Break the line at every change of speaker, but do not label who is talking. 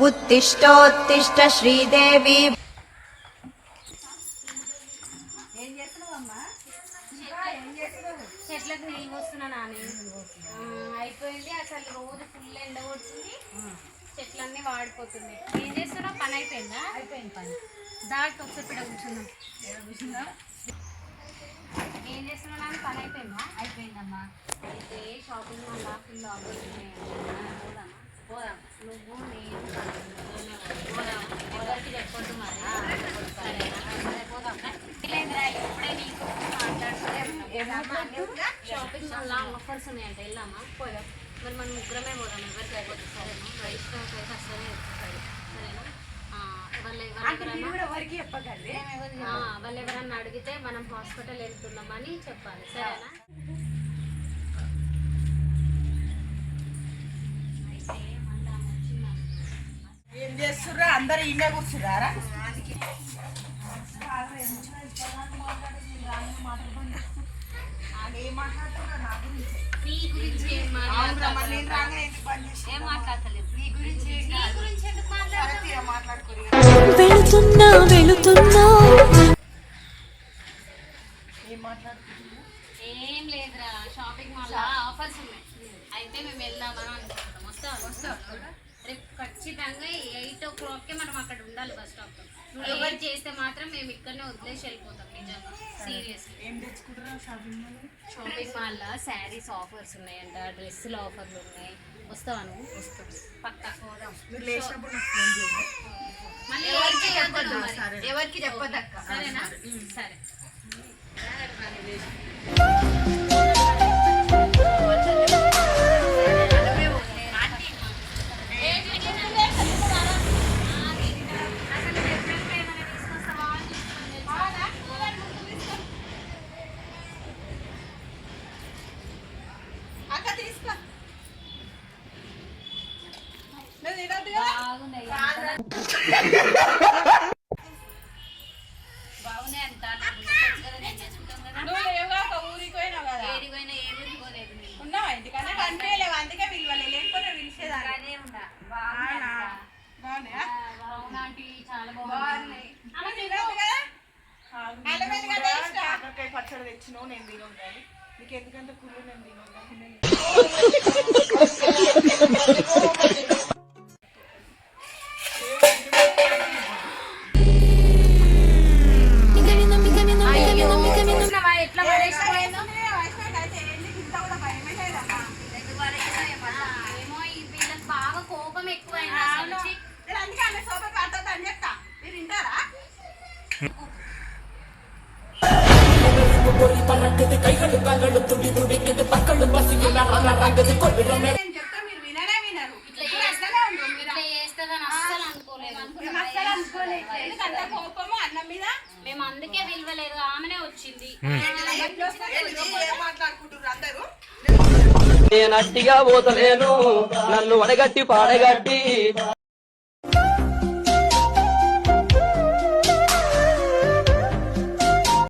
उत्तिष्ठोत्तिष्ठ श्रीदेवी।
చెట్లకు నీళ్ళు పోస్తున్నా నాని అయిపోయింది అసలు రోజు ఫుల్ ఎండ కొడుతుంది చెట్లన్నీ వాడిపోతుంది ఏం చేస్తున్నావు పని అయిపోయిందా అయిపోయింది పని దాటి ఒకసారి పిడ కూర్చుందాం ఏం చేస్తున్నావు నాని పని అయిపోయిందా అయిపోయిందమ్మా అయితే షాపింగ్ మాల్ ఫుల్ ఆఫర్స్ ఉన్నాయండి పోదాం నువ్వు నేను ఎవరికి చెప్పొద్దు మరి సరేనా పోదాం లేదురా ఇప్పుడే నీకు షాపింగ్ మాల్ ఆఫర్స్ ఉన్నాయంట వెళ్దామా పోదాం మరి మనం ముగ్గురమే పోదాం ఎవరికి అయిపోతుంది సరేనా రైస్ అయితే అసలే సరేనా వాళ్ళు ఎవరన్నా అడిగితే మనం హాస్పిటల్ వెళ్తున్నామని చెప్పాలి సరేనా
ఏం చేస్తుర్రా అందరు ఇల్లే కూర్చున్నారా
నీ గురించి ఏం మాట్లాడతలేదు నీ గురించి
వెళుతున్నా వెళుతున్నా
ఏం లేదురా షాపింగ్ మాల్ ఆఫర్స్ ఉన్నాయి అయితే మేము వెళ్దామని అనుకుంటున్నాం వస్తాం రేపు ఖచ్చితంగా 8 o'clockకే మనం అక్కడ ఉండాలి బస్ స్టాప్ లో నువ్వు వెయిట్ చేస్తే మాత్రం మేము ఇక్కడనే వదిలేసి వెళ్ళిపోతాం నిజంగా సీరియస్ షాపింగ్ మాల్ లో శారీస్ ఆఫర్స్ ఉన్నాయంట డ్రెస్సుల ఆఫర్లు ఉన్నాయి వస్తావా నువ్వు పక్కా పోదాం మళ్ళీ
ఎవరికి చెప్పొద్దు అక్క
సరేనా సరే బాగున్నాయి అంట నేను చేసుకుంటాం కదా
ఊరికి పోయినావు కదా
ఏడిపోయినా ఏ ఊరికి పోలేదు
ఉన్నావా ఇంటికన్నా కనిపించలేవు అందుకే పిలవాలి లేకపోతే పిలిచేదాన్ని
బాగున్నాంటి చాలా బాగున్నాయి
పచ్చడి తెచ్చినావు నేను తినుండాలి నీకు ఎందుకంటే కుళ్ళు నేను తినుండాలి
ఎట్లా పడేసిపోయిందో ఏమో ఈ వీళ్ళకి బాగా కోపం ఎక్కువైంది మేము అందుకే విలువలేదు ఆమెనే వచ్చింది
నేను అట్టిగా పోతలేను నన్ను వడగట్టి పాడగట్టి